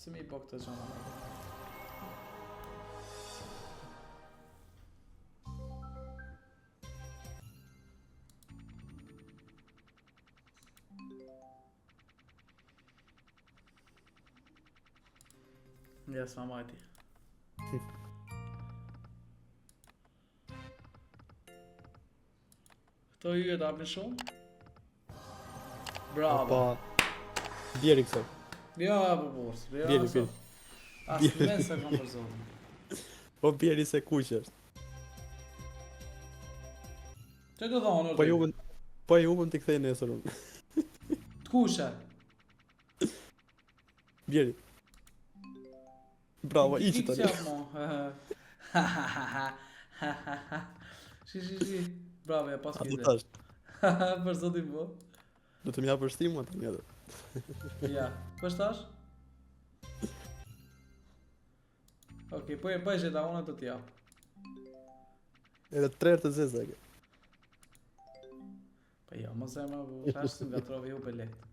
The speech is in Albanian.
Se mi po këtë gjana. Ja, s'ma majti. Këto hyje t'apin shumë? Bravo. Pa. Bjeri kësaj. Ja, po bors. Ja, Bjeri, so. bjeri. As men se kam për zotin. Po bjeri se kuq është. Që të thonë, Po ju mund t'i kthej nesër unë. T'kushe? Bjeri. Bravo, iqi tani. Qap mo. Shi. Bravo, ja pas A do kide. tash. Për zotin po. Do të më japësh ti mua tani atë. Ja, për shtash? Okej, po e gjeta unë të t'jap. Edhe 3 herë të zeza e ke. Po jo, mos e më tash nga trovi u për lehtë.